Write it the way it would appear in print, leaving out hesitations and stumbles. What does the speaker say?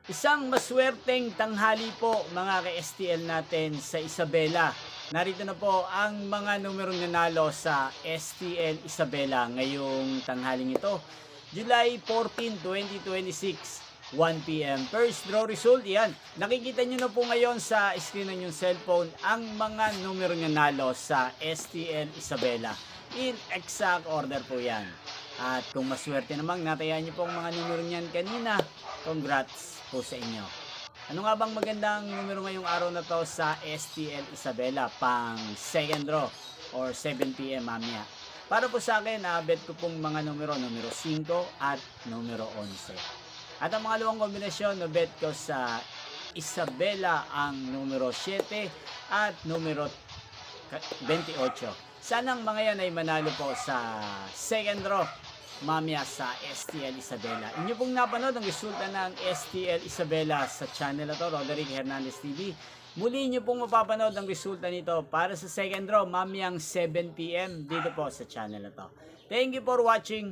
Isang maswerteng tanghali po mga ka-STL natin sa Isabela. Narito na po ang mga numerong nanalo sa STL Isabela ngayong tanghaling ito. July 14, 2026, 1 p.m. First draw result, yan. Nakikita nyo na po ngayon sa screen ng yung cellphone ang mga numerong nanalo sa STL Isabela. In exact order po yan. At kung maswerte namang natayaan nyo po ang mga numero niyan kanina, congrats po sa inyo. Ano nga bang magandang numero ngayong araw na to sa STL Isabela pang second draw or 7 p.m. mamaya? Para po sa akin, bet ko pong mga numero 5 at numero 11. At ang mga luwang kombinasyon, bet ko sa Isabela ang numero 7 at numero 28. Sanang mga yan ay manalo po sa second draw mamaya sa STL Isabela. Inyo pong napanood ang resulta ng STL Isabela sa channel na to, Roderick Hernandez TV. Muli nyo pong mapapanood ang resulta nito para sa second draw mamayang 7 p.m. dito po sa channel na to. Thank you for watching.